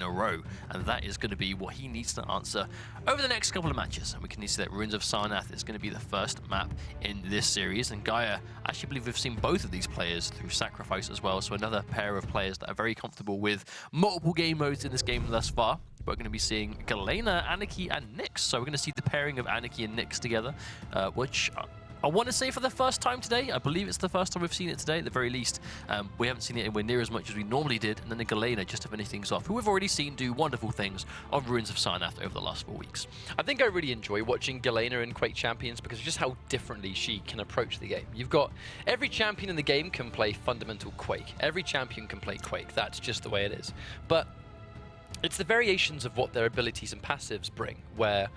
a row, and that is going to be what he needs to answer over the next couple of matches. And we can see that Ruins of Sarnath is going to be the first map in this series, and Gaia, I actually believe we've seen both of these players through Sacrifice as well, so another pair of players that are very comfortable with multiple game modes in this game thus far. We're going to be seeing Galena, Anarchy, and Nyx. So we're going to see the pairing of Anarchy and Nyx together, which I want to say for the first time today. I believe it's the first time we've seen it today, at the very least. We haven't seen it anywhere near as much as we normally did. And then the Galena, just to finish things off, who we've already seen do wonderful things on Ruins of Sarnath over the last 4 weeks. I think I really enjoy watching Galena in Quake Champions because of just how differently she can approach the game. You've got every champion in the game can play fundamental Quake. Every champion can play Quake. That's just the way it is. But it's the variations of what their abilities and passives bring, where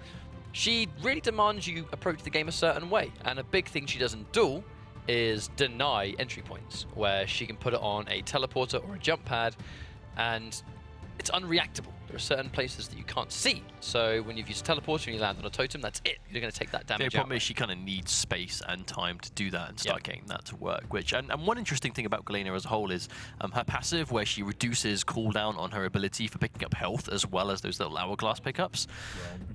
she really demands you approach the game a certain way. And a big thing she does in DueL is deny entry points, where she can put it on a teleporter or a jump pad, and it's unreactable. There are certain places that you can't see. So when you've used a teleporter and you land on a totem, that's it. You're going to take that damage. The problem is she kind of needs space and time to do that and start getting that to work. Which and one interesting thing about Galena as a whole is her passive, where she reduces cooldown on her ability for picking up health, as well as those little hourglass pickups.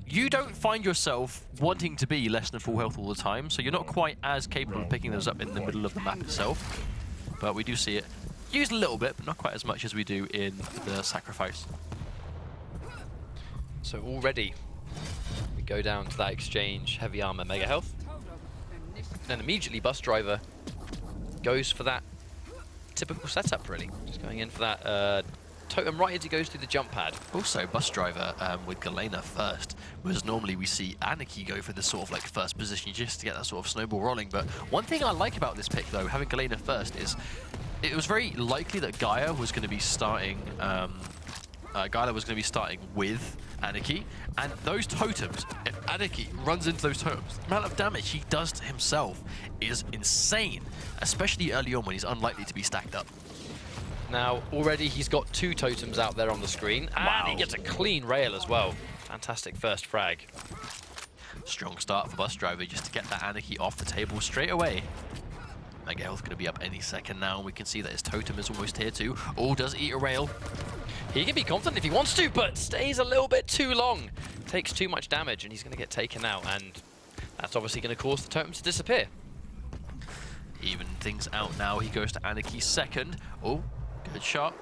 You don't find yourself wanting to be less than full health all the time, so you're not quite as capable of picking those up in the middle of the map itself. But we do see it used a little bit, but not quite as much as we do in the Sacrifice. So already we go down to that exchange, heavy armor, mega health. Then immediately Busdriver goes for that typical setup, really. Just going in for that totem right as he goes through the jump pad. Also, Busdriver with Galena first, whereas normally we see Anarchy go for this sort of like first position just to get that sort of snowball rolling. But one thing I like about this pick, though, having Galena first, is it was very likely that Gaia was going to be starting with Anarchy, and those totems, if Anarchy runs into those totems, the amount of damage he does to himself is insane, especially early on when he's unlikely to be stacked up. Now, already he's got 2 totems out there on the screen, and he gets a clean rail as well. Fantastic first frag. Strong start for Busdriver just to get that Anarchy off the table straight away. Mega health going to be up any second now. We can see that his totem is almost here too. Oh, does eat a rail. He can be confident if he wants to, but stays a little bit too long. Takes too much damage, and he's going to get taken out, and that's obviously going to cause the totem to disappear. Even things out now. He goes to Anarchy second. Oh, good shot.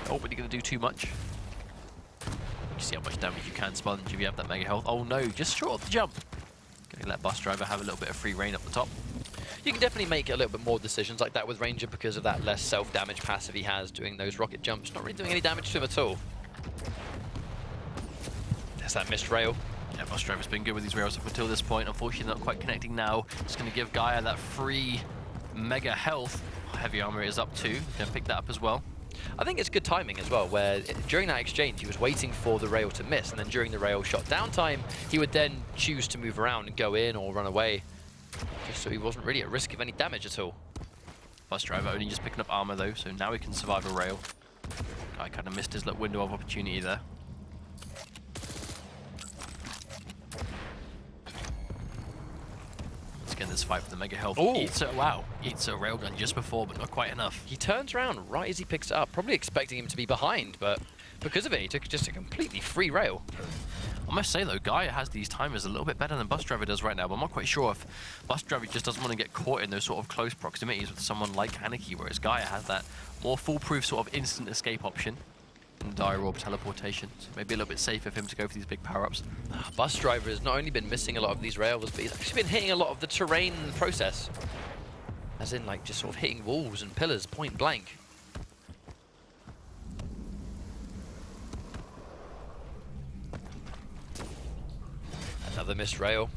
Oh, but he's going to do too much. You see how much damage you can sponge if you have that mega health. Oh no, just short of the jump. Going to let Busdriver have a little bit of free reign up the top. You can definitely make a little bit more decisions like that with Ranger because of that less self-damage passive he has doing those rocket jumps. Not really doing any damage to him at all. There's that missed rail. Yeah, Busdriver's been good with these rails up until this point. Unfortunately, not quite connecting now. It's going to give Gaia that free mega health. Heavy armor is up too. Going to pick that up as well. I think it's good timing as well, where during that exchange he was waiting for the rail to miss, and then during the rail shot downtime, he would then choose to move around and go in or run away, just so he wasn't really at risk of any damage at all. Busdriver only just picking up armor though, so now he can survive a rail. Guy kind of missed his little window of opportunity there. Let's get this fight for the mega health. Eats a railgun just before, but not quite enough. He turns around right as he picks it up, probably expecting him to be behind, but because of it, he took just a completely free rail. I must say though, Gaia has these timers a little bit better than Busdriver does right now, but I'm not quite sure if Busdriver just doesn't want to get caught in those sort of close proximities with someone like Anarchy, whereas Gaia has that more foolproof sort of instant escape option and dire orb teleportation. So maybe a little bit safer for him to go for these big power-ups. Busdriver has not only been missing a lot of these rails, but he's actually been hitting a lot of the terrain in the process. As in like just sort of hitting walls and pillars point blank. Another missed rail.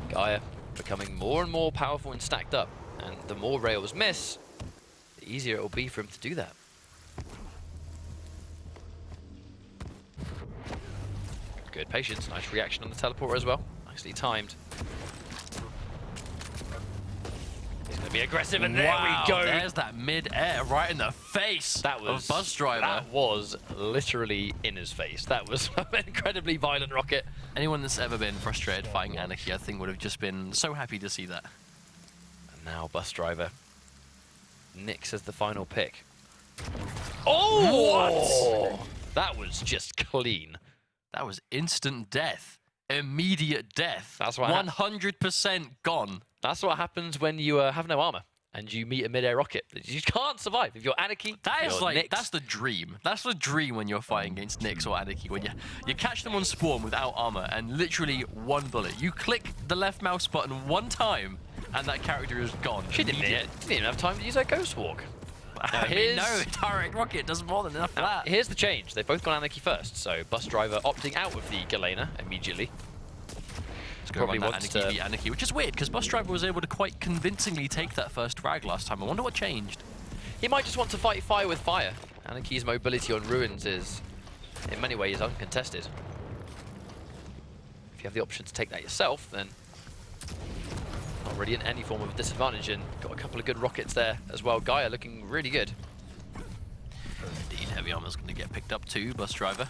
Gaia becoming more and more powerful and stacked up. And the more rails miss, the easier it will be for him to do that. Good patience, nice reaction on the teleporter as well. Nicely timed. He's going to be aggressive, and there we go. There's that mid-air right in the face of Busdriver. That was literally in his face. That was an incredibly violent rocket. Anyone that's ever been frustrated fighting Anarchy, I think, would have just been so happy to see that. And now Busdriver. Nyx as the final pick. Oh! What? That was just clean. That was instant death. Immediate death. That's what 100% gone. That's what happens when you have no armor and you meet a mid-air rocket. You can't survive. If you're Anarchy, That is like, Nyx, that's the dream. That's the dream when you're fighting against Nyx or Anarchy, when you catch them on spawn without armor and literally one bullet. You click the left mouse button one time and that character is gone. She didn't even have time to use that Ghost Walk. I mean, no, direct rocket does more than enough for that. Here's the change. They've both gone Anarchy first, so Busdriver opting out of the Galena immediately. Probably wants to beat Anarchy, which is weird because Busdriver was able to quite convincingly take that first frag last time. I wonder what changed. He might just want to fight fire with fire. Anarchy's mobility on Ruins is, in many ways, uncontested. If you have the option to take that yourself, then not really in any form of disadvantage, and got a couple of good rockets there as well. Gaiia looking really good. Indeed, heavy armor's going to get picked up too. Busdriver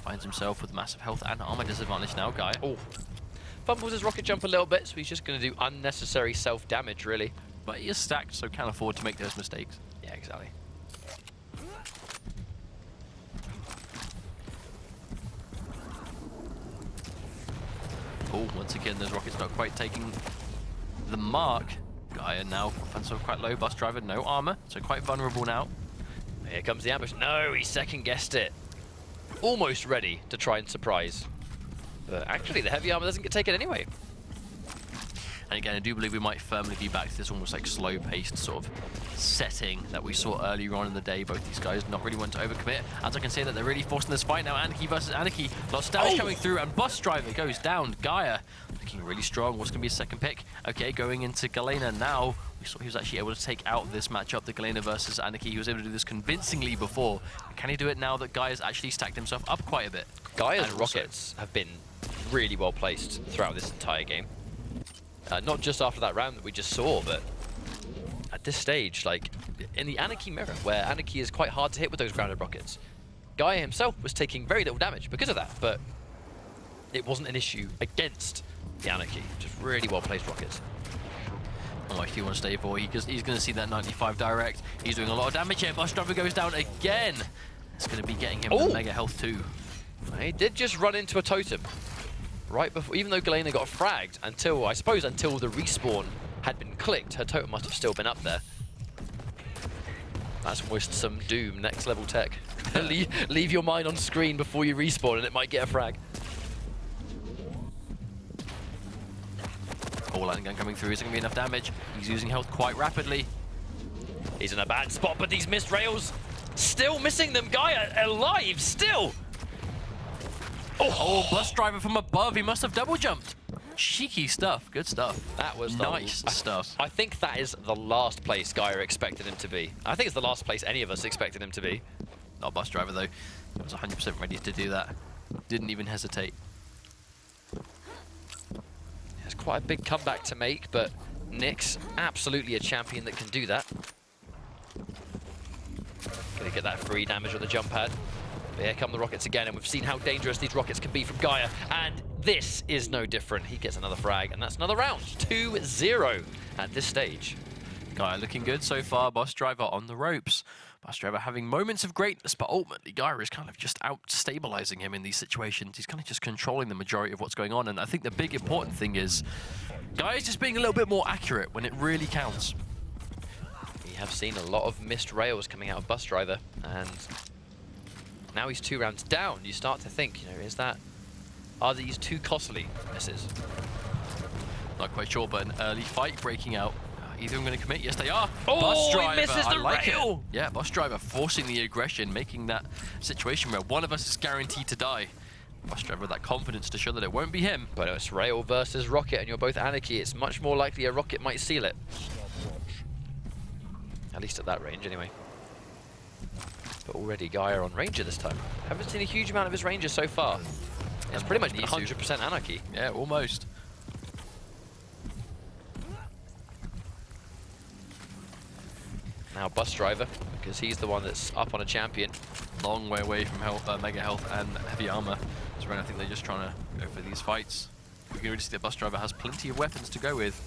finds himself with massive health and armor disadvantage now. Gaiia. Oh. Fumbles his rocket jump a little bit, so he's just going to do unnecessary self-damage, really. But he is stacked, so can't afford to make those mistakes. Yeah, exactly. Oh, once again, those rockets not quite taking the mark. Gaiia now offensive quite low. Busdriver, no armor, so quite vulnerable now. Here comes the ambush. No, he second-guessed it. Almost ready to try and surprise. But actually, the heavy armor doesn't take it anyway. And again, I do believe we might firmly be back to this almost like slow-paced sort of setting that we saw earlier on in the day. Both these guys not really want to overcommit. As I can say that they're really forcing this fight now. Anarchy versus Anarchy. Lots of damage coming through, and Busdriver goes down. Gaiia looking really strong. What's going to be his second pick? Okay, going into Galena now. We saw he was actually able to take out this matchup, the Galena versus Anarchy. He was able to do this convincingly before. Can he do it now that Gaia's actually stacked himself up quite a bit? Gaia's rockets have been really well placed throughout this entire game. Not just after that round that we just saw, but at this stage, like in the Anarchy mirror, where Anarchy is quite hard to hit with those grounded rockets. Gaiia himself was taking very little damage because of that, but it wasn't an issue against the Anarchy. Just really well placed rockets. Oh, if you want to stay for, he's going to see that 95 direct. He's doing a lot of damage here. Busdriver goes down again. It's going to be getting him the mega health too. He did just run into a totem right before, even though Galena got fragged, until, I suppose, until the respawn had been clicked, her totem must have still been up there. That's almost some Doom next level tech. leave your mine on screen before you respawn and it might get a frag. Lightning gun coming through isn't going to be enough damage. He's using health quite rapidly. He's in a bad spot, but these missed rails, still missing them. Gaiia alive still. Oh, Busdriver from above. He must have double jumped. Cheeky stuff. Good stuff. That was nice stuff. I think that is the last place Gaiia expected him to be. I think it's the last place any of us expected him to be. Not Busdriver though. He was 100% ready to do that. Didn't even hesitate. It's quite a big comeback to make, but Nyx, absolutely a champion that can do that. Gonna get that free damage on the jump pad. But here come the rockets again, and we've seen how dangerous these rockets can be from Gaiia, and this is no different. He gets another frag, and that's another round. 2-0 at this stage. Gaiia looking good so far. Busdriver on the ropes. Busdriver having moments of greatness, but ultimately Gaiia is kind of just out-stabilizing him in these situations. He's kind of just controlling the majority of what's going on, and I think the big important thing is Gaia's just being a little bit more accurate when it really counts. We have seen a lot of missed rails coming out of Busdriver, and now he's 2 rounds down. You start to think, you know, are these too costly misses? Not quite sure, but an early fight breaking out. Either I'm going to commit. Yes, they are. Oh, Busdriver, he misses the rail. Yeah, Busdriver forcing the aggression, making that situation where one of us is guaranteed to die. Busdriver with that confidence to show that it won't be him. But it's rail versus rocket, and you're both Anarchy. It's much more likely a rocket might seal it. At least at that range, anyway. But already Gaiia on Ranger this time. Haven't seen a huge amount of his Rangers so far. It's pretty much 100% Anarchy. Yeah, almost. Now Busdriver, because he's the one that's up on a champion. Long way away from health, mega health and heavy armor. So I think they're just trying to go for these fights. We can already see that Busdriver has plenty of weapons to go with.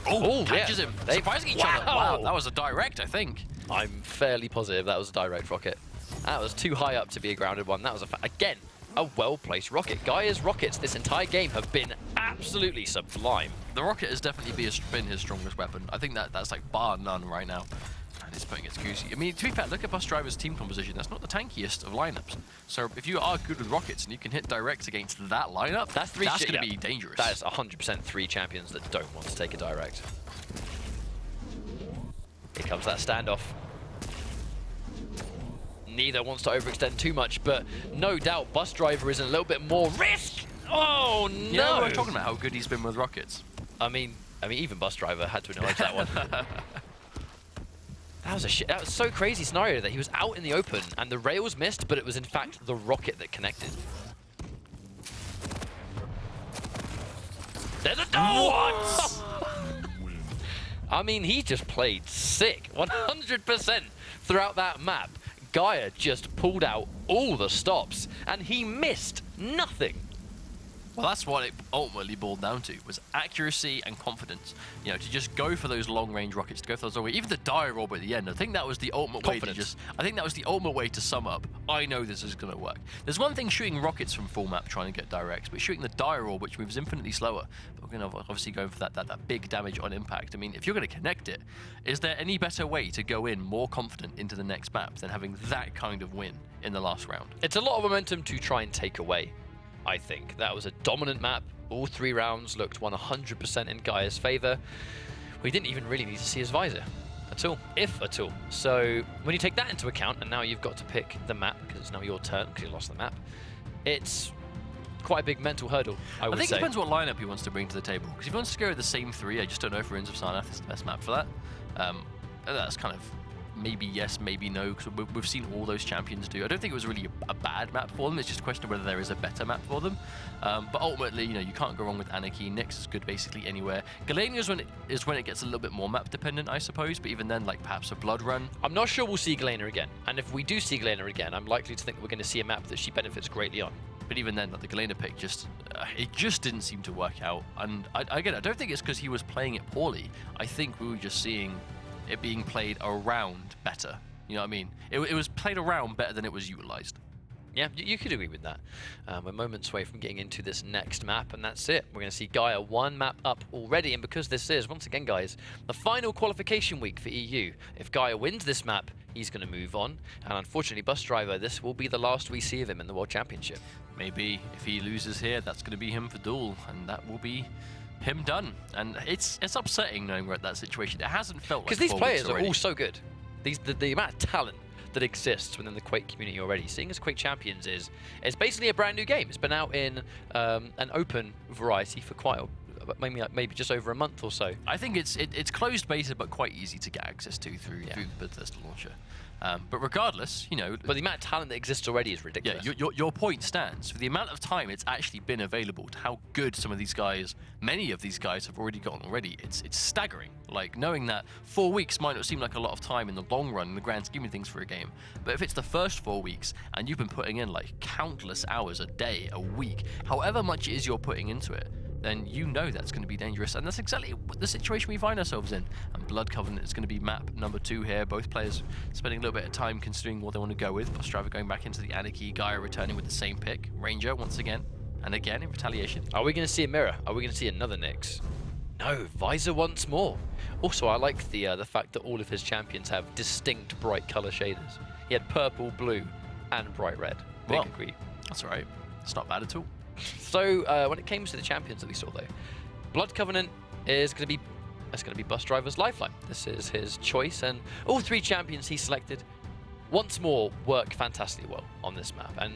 Oh, catches yeah. him. Surprising each other. Wow, that was a direct, I think. I'm fairly positive that was a direct rocket. That was too high up to be a grounded one. That was, again, a well-placed rocket. Gaia's rockets this entire game have been absolutely sublime. The rocket has definitely been his strongest weapon. I think that's like bar none right now. And it's putting it QWC. I mean, to be fair, look at Busdriver's team composition. That's not the tankiest of lineups. So if you are good with rockets and you can hit directs against that lineup, that's going to be dangerous. That is 100% 3 champions that don't want to take a direct. Here comes that standoff. Neither wants to overextend too much, but no doubt Busdriver is in a little bit more risk. Oh no! Yeah, we're talking about how good he's been with rockets. I mean, even Busdriver had to acknowledge that one. That was so crazy scenario that he was out in the open and the rails missed, but it was in fact the rocket that connected. There's a what? I mean, he just played sick, 100% throughout that map. Gaiia just pulled out all the stops, and he missed nothing. Well, that's what it ultimately boiled down to, was accuracy and confidence. You know, to just go for those long-range rockets, to go for those long-range, even the dire orb at the end. I think that was the ultimate way to I think that was the ultimate way to sum up, I know this is going to work. There's one thing shooting rockets from full map trying to get directs, but shooting the dire orb, which moves infinitely slower, but we're going to obviously go for that big damage on impact. I mean, if you're going to connect it, is there any better way to go in more confident into the next map than having that kind of win in the last round? It's a lot of momentum to try and take away. I think that was a dominant map. All 3 rounds looked 100% in Gaia's favor. We didn't even really need to see his visor at all, if at all. So when you take that into account, and now you've got to pick the map, because it's now your turn, because you lost the map, it's quite a big mental hurdle, I would say. I think it depends what lineup he wants to bring to the table. Because if he wants to go with the same 3, I just don't know if Ruins of Sarnath is the best map for that. That's kind of maybe yes, maybe no, because we've seen all those champions do. I don't think it was really a bad map for them. It's just a question of whether there is a better map for them. But ultimately, you know, you can't go wrong with Anarchy. Nyx is good basically anywhere. Galenia is when it gets a little bit more map dependent, I suppose. But even then, like perhaps a Blood Run. I'm not sure we'll see Galena again. And if we do see Galena again, I'm likely to think that we're going to see a map that she benefits greatly on. But even then, like the Galena pick it just didn't seem to work out. And I don't think it's because he was playing it poorly. I think we were just seeing it being played around better. You know what I mean? It was played around better than it was utilized. Yeah, you could agree with that. We're moments away from getting into this next map, and that's it. We're going to see Gaiia 1 map up already, and because this is, once again, guys, the final qualification week for EU. If Gaiia wins this map, he's going to move on, and unfortunately, Busdriver, this will be the last we see of him in the World Championship. Maybe if he loses here, that's going to be him for DueL, and that will be him done. And it's upsetting knowing we're at that situation. It hasn't felt like because these players are all so good. The amount of talent that exists within the Quake community already. Seeing as Quake Champions is basically a brand new game. It's been out in an open variety for quite maybe just over a month or so. I think it's closed beta but quite easy to get access to through the Bethesda launcher. But regardless, you know... But the amount of talent that exists already is ridiculous. Yeah, your point stands. For the amount of time it's actually been available, to how good some of these guys, many of these guys have already gotten already, it's staggering. Like, knowing that 4 weeks might not seem like a lot of time in the long run, in the grand scheme of things for a game, but if it's the first 4 weeks, and you've been putting in, like, countless hours a day, a week, however much it is you're putting into it, then you know that's going to be dangerous. And that's exactly the situation we find ourselves in. And Blood Covenant is going to be map number 2 here. Both players spending a little bit of time considering what they want to go with. Busdriver going back into the Anarchy, Gaiia returning with the same pick. Ranger once again, and again in retaliation. Are we going to see a mirror? Are we going to see another Nyx? No, Visor once more. Also, I like the fact that all of his champions have distinct bright color shaders. He had purple, blue, and bright red. Big agree. That's all right. It's not bad at all. So when it came to the champions that we saw, though, Blood Covenant is going to be Busdriver's lifeline. This is his choice, and all 3 champions he selected once more work fantastically well on this map. And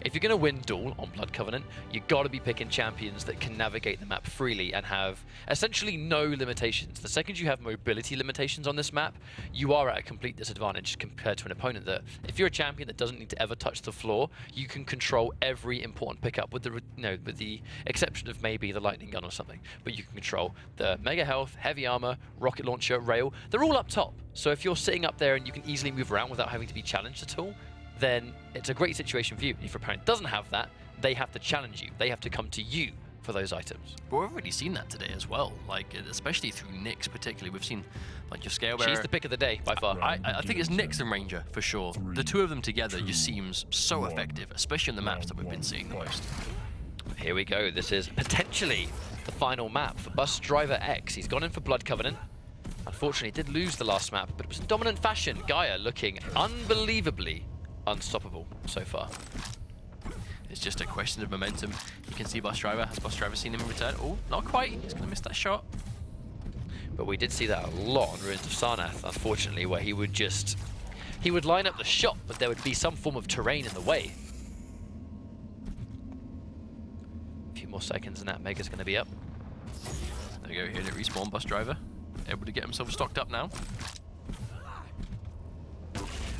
if you're going to win DueL on Blood Covenant, you've got to be picking champions that can navigate the map freely and have essentially no limitations. The second you have mobility limitations on this map, you are at a complete disadvantage compared to an opponent that, if you're a champion that doesn't need to ever touch the floor, you can control every important pickup with the exception of maybe the lightning gun or something. But you can control the mega health, heavy armor, rocket launcher, rail. They're all up top. So if you're sitting up there and you can easily move around without having to be challenged at all, then it's a great situation for you. If your opponent doesn't have that, they have to challenge you. They have to come to you for those items. But we've already seen that today as well, like especially through Nyx particularly. We've seen like your scale bearer. She's the pick of the day by far. I think it's Nyx and Ranger for sure. The two of them together just seems so effective, especially on the maps that we've been seeing the most. Here we go. This is potentially the final map for Busdriverx. He's gone in for Blood Covenant. Unfortunately, did lose the last map, but it was in dominant fashion. Gaiia looking unbelievably unstoppable so far. It's just a question of momentum. You can see Busdriver. Has Busdriver seen him in return? Oh, not quite. He's going to miss that shot. But we did see that a lot on Ruins of Sarnath, unfortunately, where he would line up the shot, but there would be some form of terrain in the way. A few more seconds and that Mega's going to be up. There we go, here at respawn. Busdriver able to get himself stocked up now.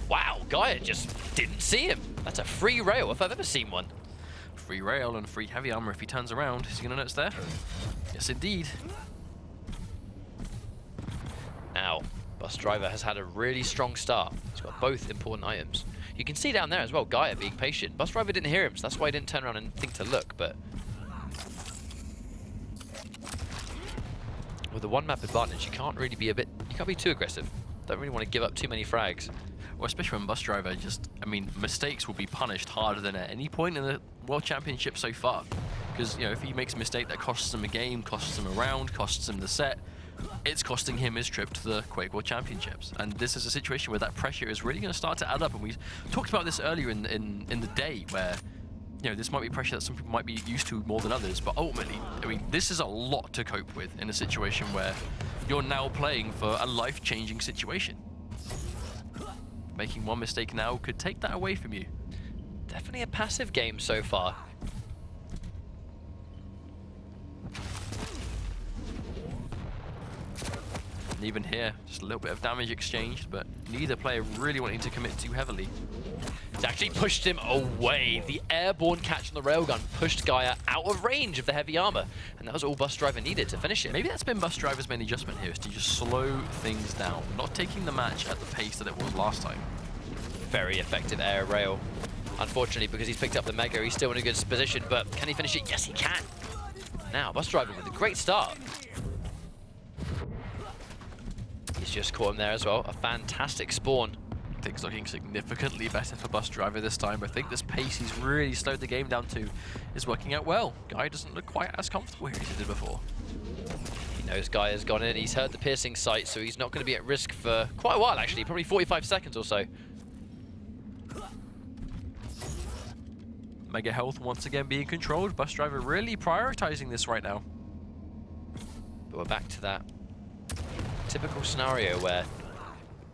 Wow, Gaiia just didn't see him. That's a free rail if I've ever seen one. Free rail and free heavy armor if he turns around. Is he going to notice there? Yes, indeed. Now, Busdriver has had a really strong start. He's got both important items. You can see down there as well, Gaiia being patient. Busdriver didn't hear him, so that's why he didn't turn around and think to look, but with the one map advantage, you can't be too aggressive. Don't really want to give up too many frags. Well, especially when Busdriver mistakes will be punished harder than at any point in the World Championship so far. Because, if he makes a mistake that costs him a game, costs him a round, costs him the set, it's costing him his trip to the Quake World Championships. And this is a situation where that pressure is really going to start to add up. And we talked about this earlier in the day where, this might be pressure that some people might be used to more than others. But ultimately, this is a lot to cope with in a situation where you're now playing for a life-changing situation. Making one mistake now could take that away from you. Definitely a passive game so far. And even here, just a little bit of damage exchanged, but neither player really wanting to commit too heavily. It's actually pushed him away. The airborne catch on the railgun pushed Gaiia out of range of the heavy armor, and that was all Busdriver needed to finish it. Maybe that's been Busdriver's main adjustment here, is to just slow things down, not taking the match at the pace that it was last time. Very effective air rail. Unfortunately, because he's picked up the Mega, he's still in a good position, but can he finish it? Yes, he can. Now, Busdriver with a great start. He's just caught him there as well. A fantastic spawn. Things looking significantly better for Busdriver this time. I think this pace he's really slowed the game down to is working out well. Guy doesn't look quite as comfortable here as he did before. He knows Guy has gone in. He's heard the piercing sight, so he's not going to be at risk for quite a while, actually. Probably 45 seconds or so. Mega health once again being controlled. Busdriver really prioritizing this right now. But we're back to that typical scenario where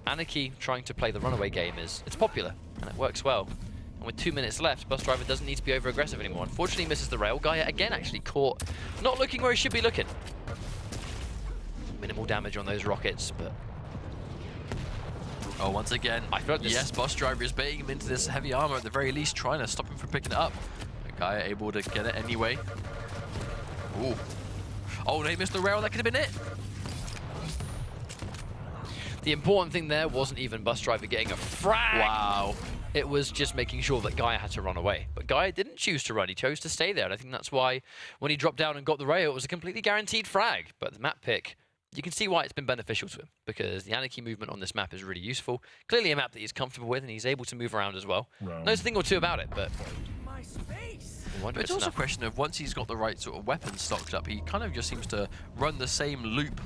Anarchy trying to play the runaway game it's popular and it works well. And with 2 minutes left, Busdriver doesn't need to be over aggressive anymore. Unfortunately, misses the rail. Gaiia again actually caught, not looking where he should be looking. Minimal damage on those rockets, but once again, I feel like yes, Busdriver is baiting him into this heavy armor at the very least, trying to stop him from picking it up. The Gaiia able to get it anyway. Ooh. Oh, they missed the rail. That could have been it. The important thing there wasn't even Busdriver getting a frag. Wow. It was just making sure that Gaiia had to run away. But Gaiia didn't choose to run. He chose to stay there. And I think that's why when he dropped down and got the rail, it was a completely guaranteed frag. But the map pick, you can see why it's been beneficial to him, because the Anarchy movement on this map is really useful. Clearly a map that he's comfortable with, and he's able to move around as well. Knows a thing or two about it, but But it's also a question of once he's got the right sort of weapons stocked up, he kind of just seems to run the same loop,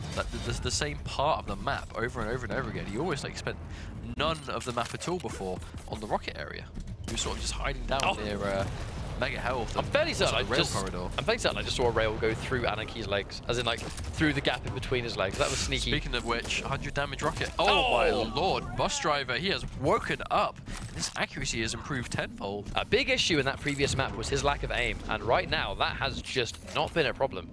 the same part of the map over and over and over again. He always spent none of the map at all before on the rocket area. He was sort of just hiding down near Mega Health. I'm fairly certain I just saw a rail go through Anarchy's legs, as in through the gap in between his legs. That was sneaky. Speaking of which, 100 damage rocket. Oh my lord, Busdriver, he has woken up. This accuracy has improved tenfold. A big issue in that previous map was his lack of aim, and right now that has just not been a problem.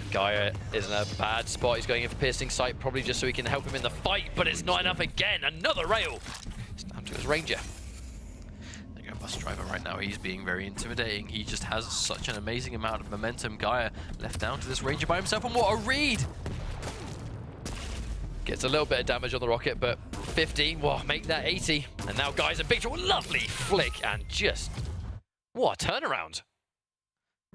Gaiia is in a bad spot. He's going in for piercing sight, probably just so he can help him in the fight, but it's not enough again. Another rail. It's down to his Ranger. Busdriver right now, he's being very intimidating. He just has such an amazing amount of momentum. Gaiia left down to this Ranger by himself, and what a read! Gets a little bit of damage on the rocket, but 50, well, make that 80. And now Gaia's in big trouble. Lovely flick, and just, what a turnaround.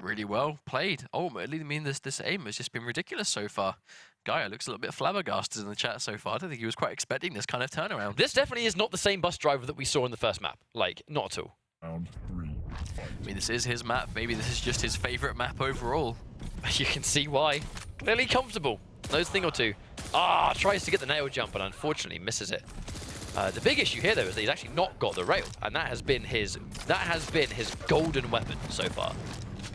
Really well played. Ultimately, I mean, this aim has just been ridiculous so far. Gaiia looks a little bit flabbergasted in the chat so far. I don't think he was quite expecting this kind of turnaround. This definitely is not the same bus driver that we saw in the first map. Like, not at all. Round 3. I mean, this is his map. Maybe this is just his favorite map overall. You can see why. Clearly comfortable. Knows a thing or two. Ah, tries to get the nail jump, but unfortunately misses it. The big issue here, though, is that he's actually not got the rail, and that has been his golden weapon so far.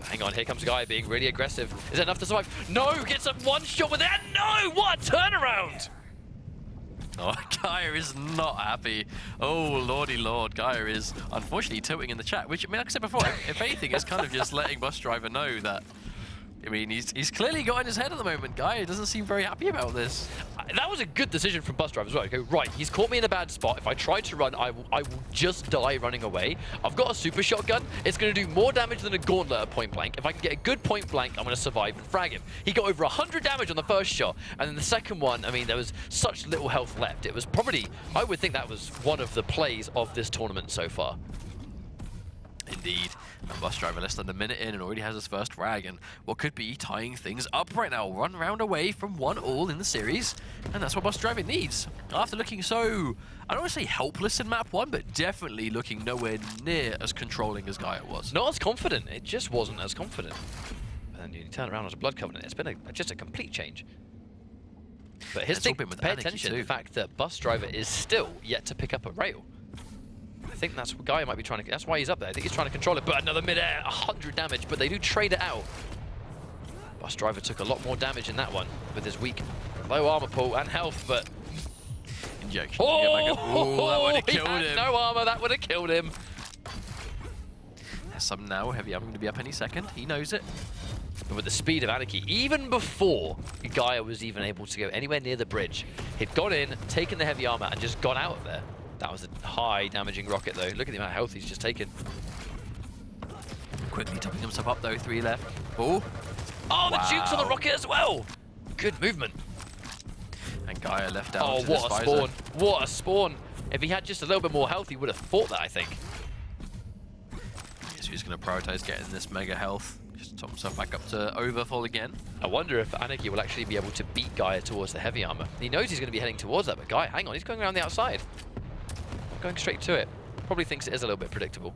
Hang on, here comes Gaiia being really aggressive. Is that enough to survive? No, gets a one shot with that. No, what a turnaround! Oh, Gaiia is not happy. Oh, lordy lord. Gaiia is unfortunately tilting in the chat, which, I mean, like I said before, if anything, it's kind of just letting Busdriver know that, I mean, he's clearly got in his head at the moment. Gaiia doesn't seem very happy about this. That was a good decision from Busdriver as well. Go, right, he's caught me in a bad spot. If I try to run, I will just die running away. I've got a super shotgun. It's going to do more damage than a gauntlet at point blank. If I can get a good point blank, I'm going to survive and frag him. He got over 100 damage on the first shot. And then the second one, I mean, there was such little health left. It was probably, I would think that was one of the plays of this tournament so far. Indeed. And Busdriver less than a minute in and already has his first frag, and what could be tying things up right now. 1 round away from 1-1 in the series, and that's what Busdriver needs. After looking so, I don't want to say helpless in map 1, but definitely looking nowhere near as controlling as Gaiia was. Not as confident. It just wasn't as confident. And then you turn around as a Blood Covenant. It's been just a complete change. But his thing, pay attention to the fact that Busdriver is still yet to pick up a rail. I think that's what Gaiia might be trying to, that's why he's up there. I think he's trying to control it, but another mid-air, 100 damage, but they do trade it out. Busdriver took a lot more damage in that one with his weak low armor pool and health, but... Injection. Oh, that would have killed he had him. no armor, that would have killed him. There's some now, heavy armor going to be up any second, he knows it. But with the speed of Anarchy, even before Gaiia was even able to go anywhere near the bridge, he'd gone in, taken the heavy armor, and just gone out of there. That was a high damaging rocket though. Look at the amount of health he's just taken. Quickly topping himself up though, 3 left. Oh, wow. The jukes on the rocket as well. Good movement. And Gaiia left out. Oh, what a spawn. What a spawn. If he had just a little bit more health, he would have fought that, I think. So he's going to prioritize getting this mega health. Just top himself back up to overfull again. I wonder if Anarchy will actually be able to beat Gaiia towards the heavy armor. He knows he's going to be heading towards that, but Gaiia, hang on, he's going around the outside. Going straight to it. Probably thinks it is a little bit predictable.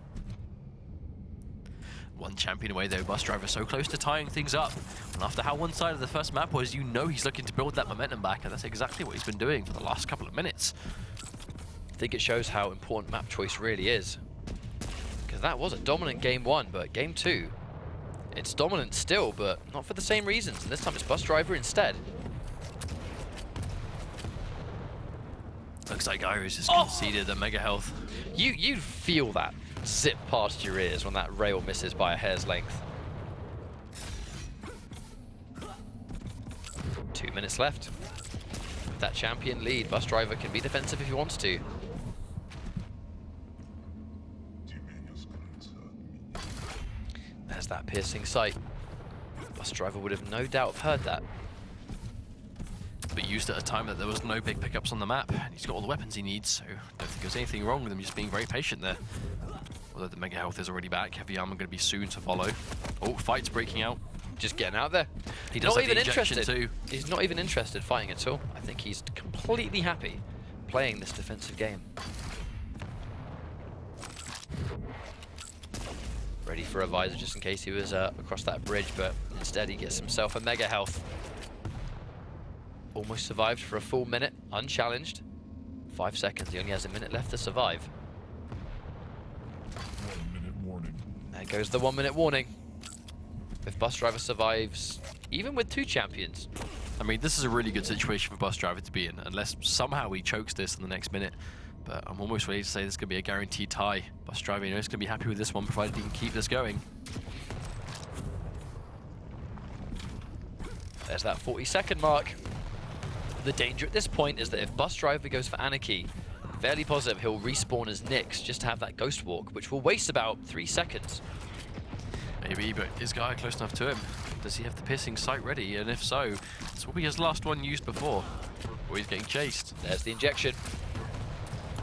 1 champion away though, Busdriver so close to tying things up. And after how one side of the first map was, you know he's looking to build that momentum back, and that's exactly what he's been doing for the last couple of minutes. I think it shows how important map choice really is. Because that was a dominant game 1, but game 2, it's dominant still, but not for the same reasons. And this time it's Busdriver instead. Looks like Gaiia has just conceded the mega health. You feel that zip past your ears when that rail misses by a hair's length. 2 minutes left. With that champion lead, Busdriver can be defensive if he wants to. There's that piercing sight. Busdriver would have no doubt heard that. But used at a time that there was no big pickups on the map, and he's got all the weapons he needs, so I don't think there's anything wrong with him just being very patient there. Although the mega health is already back, heavy armor going to be soon to follow. Oh, fight's breaking out. Just getting out there. He does not have even the injection interested. too. He's not even interested fighting at all. I think he's completely happy playing this defensive game. Ready for a visor just in case he was across that bridge, but instead he gets himself a mega health. Almost survived for a full minute, unchallenged. 5 seconds, he only has a minute left to survive. 1 minute warning. There goes the 1 minute warning. If Busdriver survives, even with 2 champions. I mean, this is a really good situation for Busdriver to be in, unless somehow he chokes this in the next minute. But I'm almost ready to say this is going to be a guaranteed tie. Busdriver, you know, is going to be happy with this one, provided he can keep this going. There's that 40-second mark. The danger at this point is that if Busdriver goes for Anarchy, fairly positive he'll respawn as Nyx just to have that Ghost Walk, which will waste about 3 seconds. Maybe, but is Gaiia close enough to him? Does he have the piercing sight ready? And if so, this will be his last one used before. Or he's getting chased. There's the injection.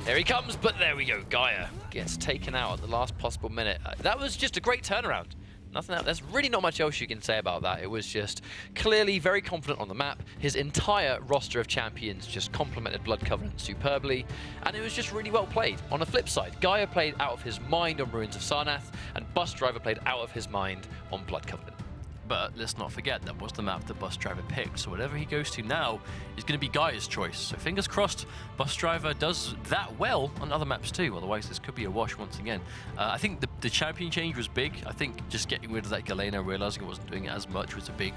There he comes, but there we go. Gaiia gets taken out at the last possible minute. That was just a great turnaround. Nothing else. There's really not much else you can say about that. It was just clearly very confident on the map. His entire roster of champions just complemented Blood Covenant superbly, and it was just really well played. On the flip side, Gaiia played out of his mind on Ruins of Sarnath, and Busdriver played out of his mind on Blood Covenant. But let's not forget, that was the map that Busdriver picked, so whatever he goes to now is going to be Gaia's choice. So fingers crossed, Busdriver does that well on other maps too, otherwise this could be a wash once again. I think the champion change was big. I think just getting rid of that Galena, realizing it wasn't doing it as much, was a big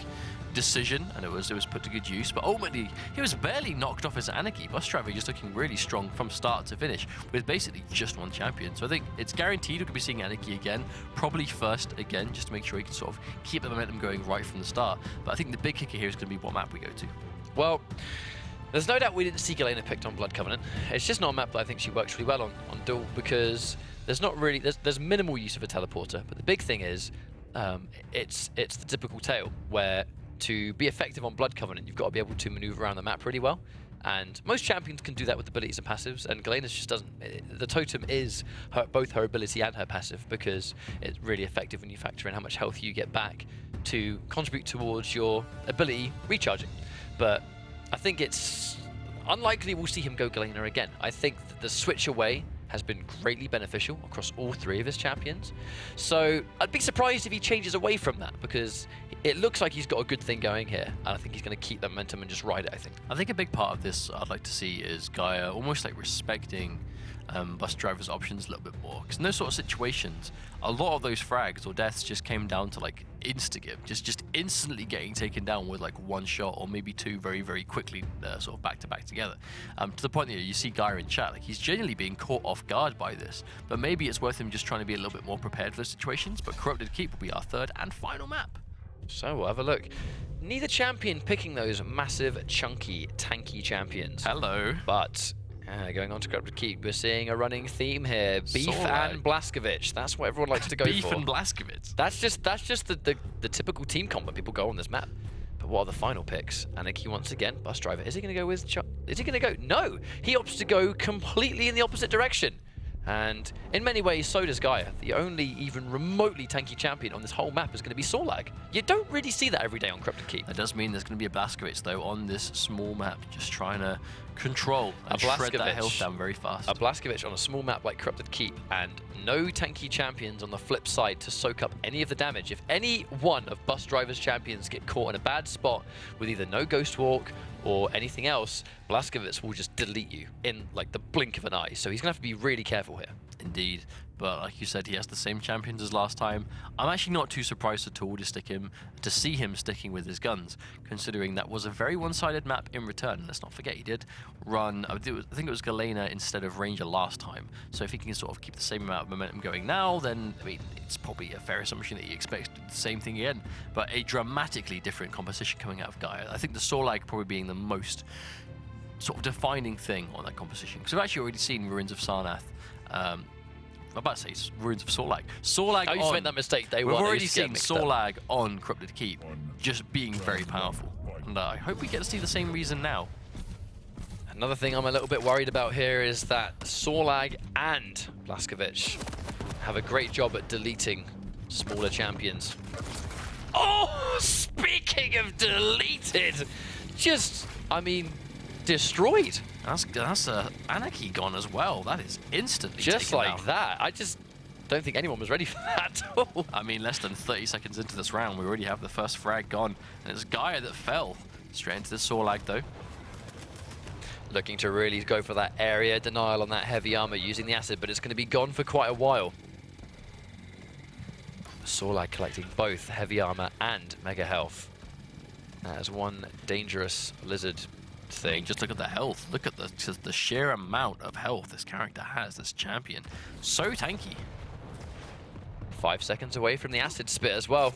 decision, and it was put to good use. But ultimately, he was barely knocked off his Anarchy. Busdriver just looking really strong from start to finish, with basically just one champion. So I think it's guaranteed we're going to be seeing Anarchy again, probably first again, just to make sure he can sort of keep the momentum going right from the start. But I think the big kicker here is going to be what map we go to. Well, there's no doubt we didn't see Galena picked on Blood Covenant. It's just not a map that I think she works really well on DueL, because there's minimal use of a teleporter. But the big thing is, it's the typical tale where to be effective on Blood Covenant, you've got to be able to maneuver around the map really well. And most champions can do that with abilities and passives, and Galena's just doesn't. The totem is both her ability and her passive, because it's really effective when you factor in how much health you get back to contribute towards your ability recharging. But I think it's unlikely we'll see him go Galena again. I think that the switch away has been greatly beneficial across all three of his champions. So I'd be surprised if he changes away from that, because it looks like he's got a good thing going here, and I think he's going to keep that momentum and just ride it, I think. A big part of this I'd like to see is Gaiia almost like respecting Busdriver's options a little bit more, because in those sort of situations, a lot of those frags or deaths just came down to like insta-give, just instantly getting taken down with like one shot or maybe two very, very quickly, sort of back to back together. To the point that you see Gaiia in chat, like he's genuinely being caught off guard by this, but maybe it's worth him just trying to be a little bit more prepared for those situations. But Corrupted Keep will be our third and final map. So we'll have a look. Neither champion picking those massive, chunky, tanky champions. Hello. But going on to Corrupted Keep, we're seeing a running theme here. Beef and Blazkowicz. That's what everyone likes to go Beef for. and Blazkowicz. That's just the typical team comp that people go on this map. But what are the final picks? Anarchy once again. Busdriver. Is he going to go with... Is he going to go... No! He opts to go completely in the opposite direction. And in many ways, so does Gaiia. The only even remotely tanky champion on this whole map is going to be Sorlag. You don't really see that every day on Corrupted Keep. That does mean there's going to be a Blazkowicz, though, on this small map, just trying to control and shred that health down very fast. A Blazkowicz on a small map like Corrupted Keep, and no tanky champions on the flip side to soak up any of the damage. If any one of Busdriver's champions get caught in a bad spot with either no Ghost Walk or anything else, Blazkowicz will just delete you in like the blink of an eye. So he's going to have to be really careful here. Indeed. But like you said, he has the same champions as last time. I'm actually not too surprised at all to see him sticking with his guns, considering that was a very one-sided map in return. Let's not forget, he did run, I think it was Galena instead of Ranger last time. So if he can sort of keep the same amount of momentum going now, then I mean, it's probably a fair assumption that he expects the same thing again. But a dramatically different composition coming out of Gaiia. I think the Sorlag probably being the most sort of defining thing on that composition, because we've actually already seen Ruins of Sarnath. I'm about to say Ruins of Sorlag. Sorlag I used to make that mistake day one. We've already seen Sorlag on Corrupted Keep just being very powerful. And I hope we get to see the same reason now. Another thing I'm a little bit worried about here is that Sorlag and Blazkowicz have a great job at deleting smaller champions. Oh, speaking of deleted, just, I mean, destroyed. That's Anarchy gone as well. That is instantly just taken like out. that. I just don't think anyone was ready for that at all. I mean, less than 30 seconds into this round, we already have the first frag gone, and it's Gaiia that fell straight into the Sorlag though. Looking to really go for that area denial on that heavy armor using the acid, but it's going to be gone for quite a while. Sorlag collecting both heavy armor and mega health. That is one dangerous lizard thing. I mean, just look at the health. Look at the sheer amount of health this character has, this champion. So tanky. 5 seconds away from the acid spit as well.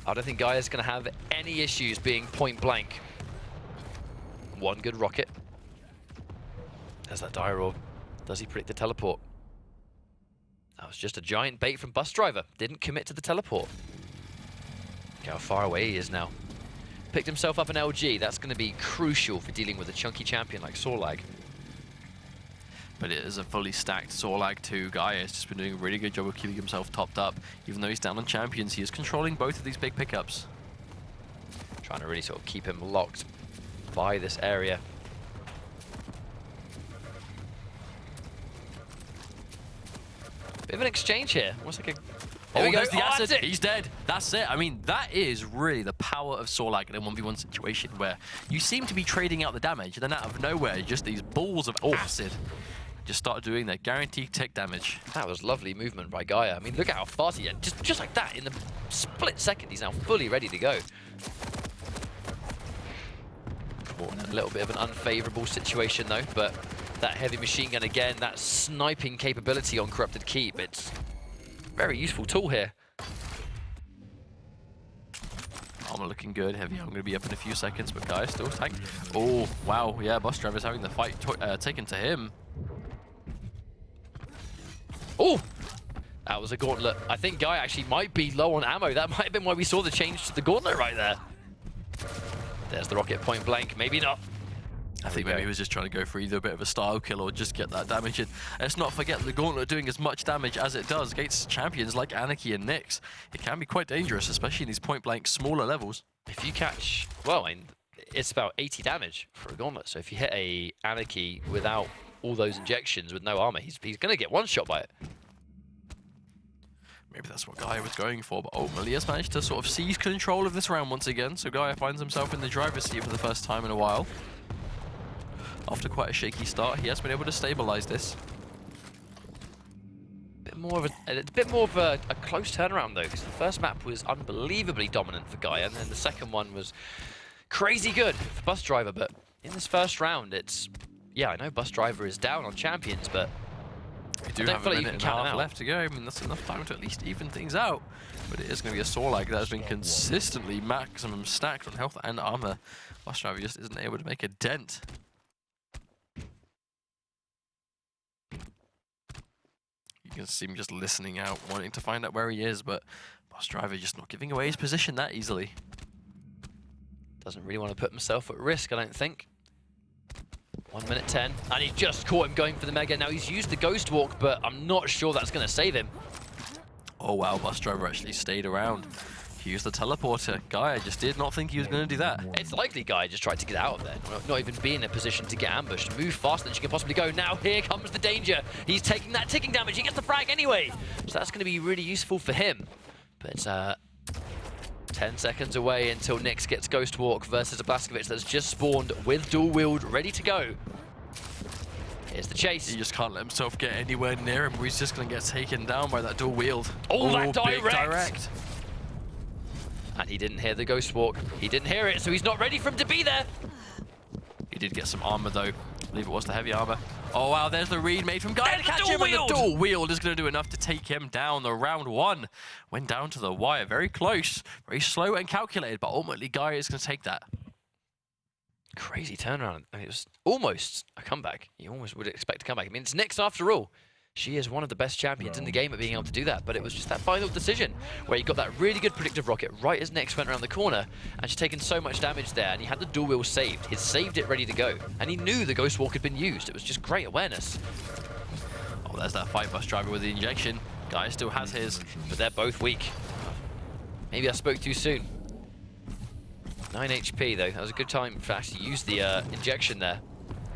I don't think Gaia's going to have any issues being point blank. One good rocket. There's that dire orb. Does he predict the teleport? That was just a giant bait from Busdriver. Didn't commit to the teleport. Look how far away he is now. Picked himself up an LG. That's going to be crucial for dealing with a chunky champion like Sorlag. But it is a fully stacked Sorlag too. Gaiia has just been doing a really good job of keeping himself topped up. Even though he's down on champions, he is controlling both of these big pickups. Trying to really sort of keep him locked by this area. Bit of an exchange here. Almost like a... There we go. There's the acid. That's it. He's dead. That's it. I mean, that is really the power of Sorlag in a 1v1 situation where you seem to be trading out the damage, and then out of nowhere, just these balls of acid just start doing their guaranteed tick damage. That was lovely movement by Gaiia. I mean, look at how fast he is. Just like that, in the split second, he's now fully ready to go. Caught in a little bit of an unfavorable situation, though, but that heavy machine gun again, that sniping capability on Corrupted Keep, it's a very useful tool here. Armor looking good. Heavy I'm going to be up in a few seconds, but Gaiia still tagged. Oh, wow. Yeah, Busdriverx having the fight taken to him. Oh! That was a gauntlet. I think Gaiia actually might be low on ammo. That might have been why we saw the change to the gauntlet right there. There's the rocket point blank. Maybe not. I think maybe he was just trying to go for either a bit of a style kill or just get that damage in. Let's not forget the gauntlet doing as much damage as it does against champions like Anarchy and Nyx. It can be quite dangerous, especially in these point blank smaller levels. If you catch, well, it's about 80 damage for a gauntlet. So if you hit a Anarchy without all those injections with no armor, he's going to get one shot by it. Maybe that's what Gaiia was going for, but ultimately has managed to sort of seize control of this round once again. So Gaiia finds himself in the driver's seat for the first time in a while. After quite a shaky start, he has been able to stabilize this. A bit more of a close turnaround though, because the first map was unbelievably dominant for Gaiia, and then the second one was crazy good for Busdriver. But in this first round, it's, yeah, I know Busdriver is down on champions, but We do have a minute and a half left to go. I mean, that's enough time to at least even things out. But it is going to be a Sorlag that has been consistently maximum stacked on health and armor. Busdriver just isn't able to make a dent. You can see him just listening out, wanting to find out where he is, but Busdriver just not giving away his position that easily. Doesn't really want to put himself at risk, I don't think. 1 minute 10, and he just caught him going for the Mega. Now he's used the Ghost Walk, but I'm not sure that's going to save him. Oh wow, Busdriver actually stayed around. He used the teleporter. Gaiia just did not think he was going to do that. It's likely Gaiia just tried to get out of there, not even be in a position to get ambushed. Move faster than she can possibly go. Now here comes the danger. He's taking that ticking damage. He gets the frag anyway. So that's going to be really useful for him. But it's 10 seconds away until Nyx gets Ghost Walk versus a Blazkowicz that's just spawned with dual wield ready to go. Here's the chase. He just can't let himself get anywhere near him. He's just going to get taken down by that dual wield. Oh, that big direct. And he didn't hear the Ghost Walk. He didn't hear it, so he's not ready for him to be there. He did get some armor though. I believe it was the heavy armor. Oh wow, there's the read made from Gaiia to catch him, and the dual wield is going to do enough to take him down. The round one went down to the wire. Very close, very slow and calculated, but ultimately Gaiia is going to take that. Crazy turnaround. I mean, it was almost a comeback. You almost would expect a comeback. I mean, it's Nyx after all. She is one of the best champions in the game at being able to do that, but it was just that final decision where he got that really good predictive rocket right as Nyx went around the corner, and she's taken so much damage there, and he had the dual wheel saved. He'd saved it ready to go, and he knew the Ghost Walk had been used. It was just great awareness. Oh, there's that fight Busdriver with the injection. Gaiia still has his, but they're both weak. Maybe I spoke too soon. 9 HP though. That was a good time to actually use the injection there.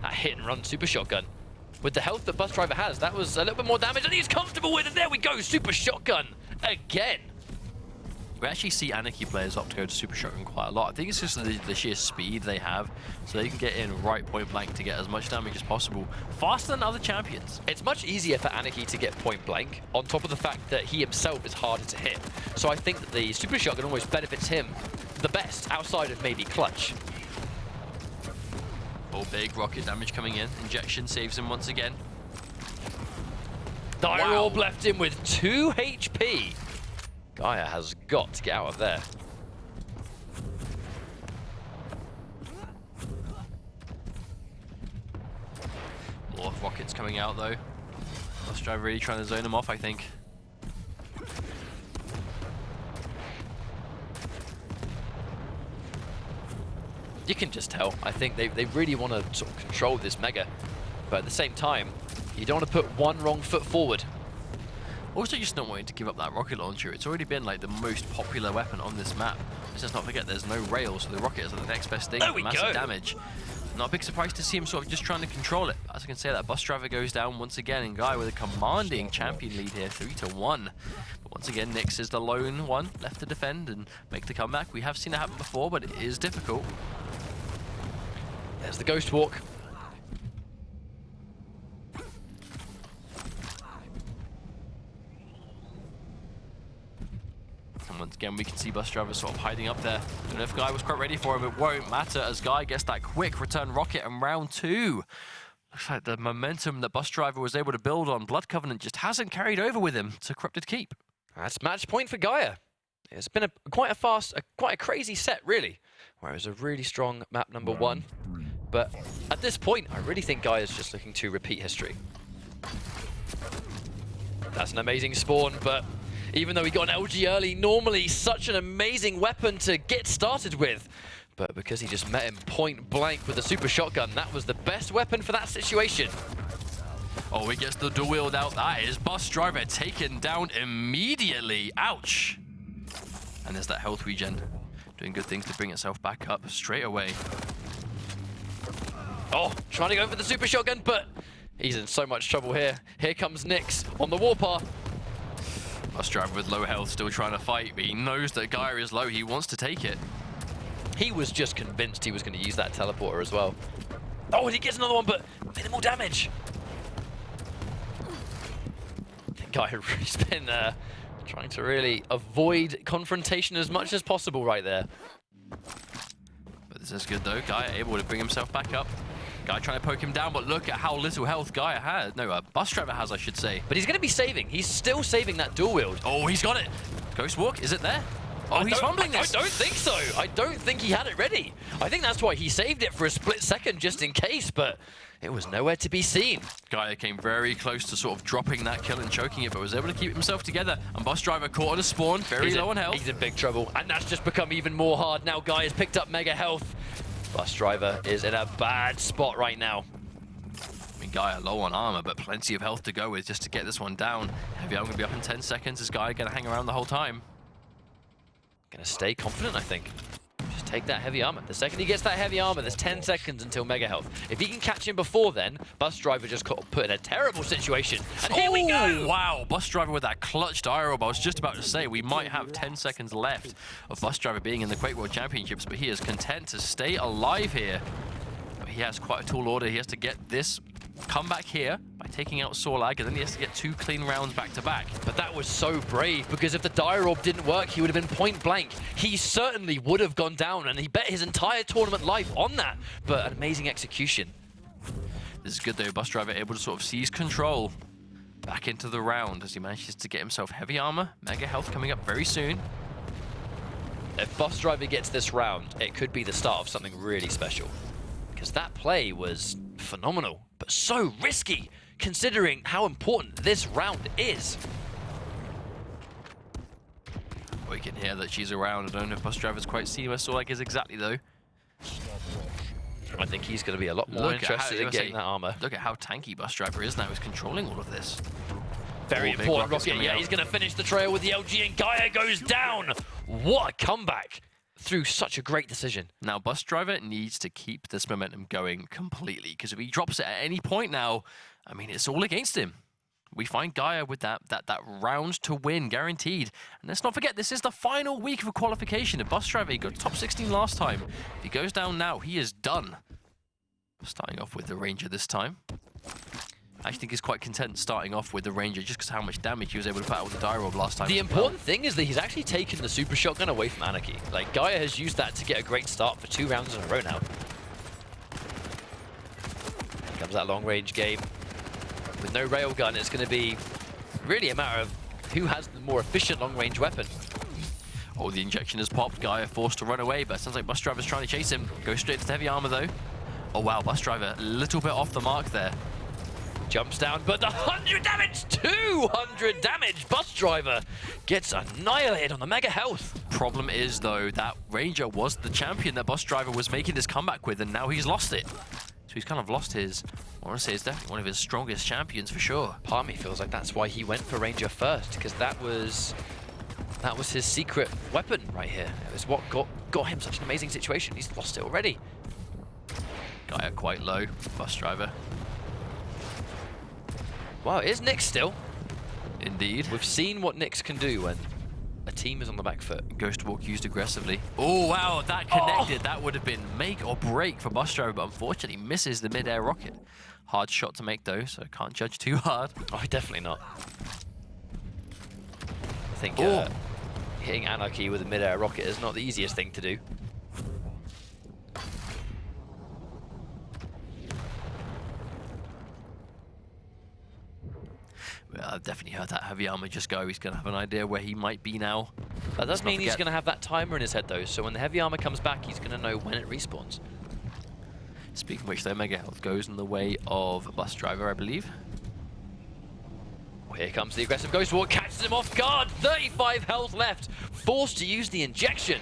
That hit and run super shotgun. With the health that Busdriver has, that was a little bit more damage than he's comfortable with, and there we go, super shotgun again. We actually see Anarchy players opt to go to super shotgun quite a lot. I think it's just the sheer speed they have, so they can get in right point blank to get as much damage as possible, faster than other champions. It's much easier for Anarchy to get point blank, on top of the fact that he himself is harder to hit. So I think that the super shotgun almost benefits him the best, outside of maybe clutch. Oh, big rocket damage coming in. Injection saves him once again. Dire Orb left him with 2 HP. Gaiia has got to get out of there. More rockets coming out though. Busdriver really trying to zone him off, I think. You can just tell. I think they really want to sort of control this Mega. But at the same time, You don't want to put one wrong foot forward. Also, just not wanting to give up that rocket launcher. It's already been like the most popular weapon on this map. Let's not forget there's no rail, so the rocket is the next best thing for massive damage. Not a big surprise to see him sort of just trying to control it. As I can say, that Busdriver goes down once again, and Guy with a commanding champion lead here, 3-1. But once again, Nyx is the lone one left to defend and make the comeback. We have seen it happen before, but it is difficult. There's the Ghost Walk. And once again, we can see Busdriver sort of hiding up there. Don't know if Guy was quite ready for him. It won't matter as Guy gets that quick return rocket in round 2. Looks like the momentum that Busdriver was able to build on Blood Covenant just hasn't carried over with him to Corrupted Keep. That's match point for Gaiia. It's been quite a crazy set, really. Where it was a really strong map number 1. But at this point, I really think Gaia's just looking to repeat history. That's an amazing spawn, but even though he got an LG early, normally such an amazing weapon to get started with. But because he just met him point blank with a super shotgun, that was the best weapon for that situation. Oh, he gets the DueL out. That is Busdriver taken down immediately. Ouch. And there's that health regen. Doing good things to bring itself back up straight away. Oh, trying to go for the super shotgun, but he's in so much trouble here. Here comes Nyx on the warpath. Busdriver with low health, still trying to fight, but he knows that Gaiia is low. He wants to take it. He was just convinced he was going to use that teleporter as well. Oh, and he gets another one, but minimal damage. I think Gaia's been trying to really avoid confrontation as much as possible right there. But this is good though. Gaiia able to bring himself back up. Guy trying to poke him down, but look at how little health Gaiia has. No, Busdriver has, I should say. But he's going to be saving. He's still saving that dual wield. Oh, he's got it. Ghost Walk, is it there? Oh, he's fumbling this. I don't think so. I don't think he had it ready. I think that's why he saved it for a split second just in case, but it was nowhere to be seen. Gaiia came very close to sort of dropping that kill and choking it, but was able to keep himself together. And Busdriver caught on a spawn, very low on health. He's in big trouble, and that's just become even more hard. Now Gaia's picked up mega health. Busdriver is in a bad spot right now. I mean, Gaiia low on armor, but plenty of health to go with just to get this one down. Heavy armor going to be up in 10 seconds. Is Gaiia going to hang around the whole time? Going to stay confident, I think. Just take that heavy armor. The second he gets that heavy armor, there's 10 seconds until mega health. If he can catch him before then, Busdriver just got put in a terrible situation. And here we go! Wow, Busdriver with that clutch dire orb. I was just about to say, we might have 10 seconds left of Busdriver being in the Quake World Championships, but he is content to stay alive here. But he has quite a tall order. He has to get this comeback here by taking out Sorlag, and then he has to get 2 clean rounds back to back. But that was so brave, because if the dire orb didn't work, he would have been point blank. He certainly would have gone down, and he bet his entire tournament life on that. But an amazing execution. This is good though, Busdriver able to sort of seize control back into the round as he manages to get himself heavy armor, mega health coming up very soon. If Busdriver gets this round, it could be the start of something really special. Because that play was phenomenal, but so risky, considering how important this round is. We can hear that she's around. I don't know if Busdriver's quite seen where Sorlag is exactly, though. I think he's going to be a lot more interested in getting that armor. Look at how tanky Busdriver is now. He's controlling all of this. Very important rocket. Yeah, he's going to finish the trail with the LG, and Gaiia goes down. What a comeback through such a great decision. Now, Busdriver needs to keep this momentum going completely, because if he drops it at any point now, I mean, it's all against him. We find Gaiia with that round to win, guaranteed. And let's not forget, this is the final week of qualification. If Busdriver, he got top 16 last time. If he goes down now, he is done. Starting off with the Ranger this time. I think he's quite content starting off with the Ranger just because how much damage he was able to put out with the dire orb last time. The important thing is that he's actually taken the super shotgun away from Anarchy. Like, Gaiia has used that to get a great start for 2 rounds in a row now. Here comes that long range game. With no railgun, it's going to be really a matter of who has the more efficient long range weapon. Oh, the injection has popped. Gaiia forced to run away, but it sounds like Busdriver's trying to chase him. Goes straight to the heavy armor though. Oh wow, Busdriver a little bit off the mark there. Jumps down, but the 100 damage, 200 damage. Busdriver gets annihilated on the mega health. Problem is though, that Ranger was the champion that Busdriver was making this comeback with, and now he's lost it. So he's kind of lost his, I want to say it's definitely one of his strongest champions for sure. Part of me feels like that's why he went for Ranger first, because that was his secret weapon right here. It was what got him such an amazing situation. He's lost it already. Gaiia quite low, Busdriver. Wow, it is Nyx still. Indeed. We've seen what Nyx can do when a team is on the back foot. Ghost Walk used aggressively. Oh, wow, that connected. That would have been make or break for Busdriver, but unfortunately misses the mid-air rocket. Hard shot to make though, so can't judge too hard. Oh, definitely not. I think hitting Anarchy with a mid-air rocket is not the easiest thing to do. Well, I've definitely heard that heavy armor just go. He's going to have an idea where he might be now. That does mean he's going to have that timer in his head though, so when the heavy armor comes back, he's going to know when it respawns. Speaking of which, though, Mega Health goes in the way of Busdriver, I believe. Well, here comes the aggressive Ghost Walk, catches him off guard. 35 health left, forced to use the injection.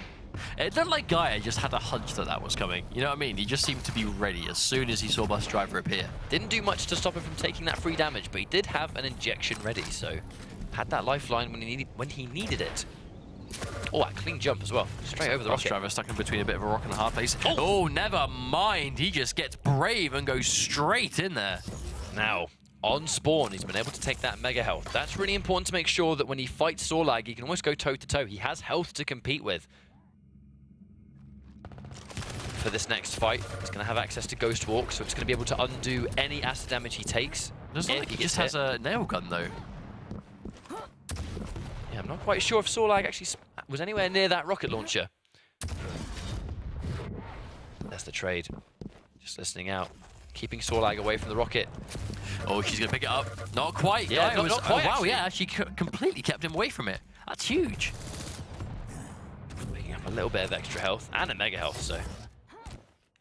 It looked like Gaiia just had a hunch that that was coming. You know what I mean? He just seemed to be ready as soon as he saw Busdriver appear. Didn't do much to stop him from taking that free damage, but he did have an injection ready, so had that lifeline when he needed it. Oh, that clean jump as well. Straight over the rocket. Busdriver stuck in between a bit of a rock and a hard place. Oh, never mind. He just gets brave and goes straight in there. Now, on spawn, he's been able to take that mega health. That's really important to make sure that when he fights Sorlag, he can almost go toe-to-toe. He has health to compete with. For this next fight, he's going to have access to Ghost Walk, so it's going to be able to undo any acid damage he takes. Doesn't look like he just has a nail gun, though. Yeah, I'm not quite sure if Sorlag actually was anywhere near that rocket launcher. That's the trade. Just listening out. Keeping Sorlag away from the rocket. Oh, she's going to pick it up. Not quite. Yeah, not quite, wow, actually. yeah, she completely kept him away from it. That's huge. Picking up a little bit of extra health and a mega health, so...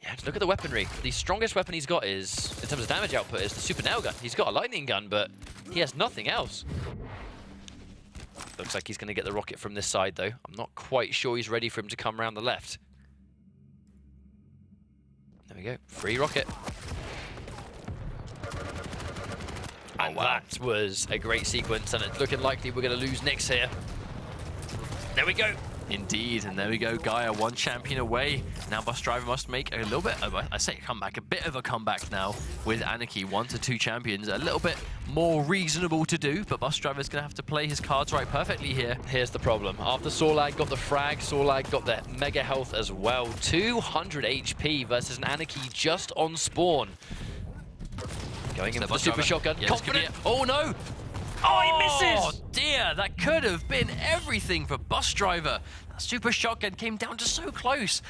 Yeah, just look at the weaponry. The strongest weapon he's got is, in terms of damage output, is the super nail gun. He's got a lightning gun, but he has nothing else. Looks like he's going to get the rocket from this side, though. I'm not quite sure he's ready for him to come around the left. There we go. Free rocket. And wow. that was a great sequence, and it's looking likely we're going to lose Nyx here. There we go. Indeed, and there we go, Gaiia, one champion away. Now Busdriver must make a little bit of a bit of a comeback now with Anarchy. 1 to 2 champions, a little bit more reasonable to do, but Busdriver's going to have to play his cards right perfectly here. Here's the problem. After Sorlag got the frag, Sorlag got their mega health as well. 200 HP versus an Anarchy just on spawn. Going in for the super shotgun. Yeah, Confident. Oh no! Oh, he misses! Oh dear, that could have been everything for Busdriver. That super shotgun came down to so close.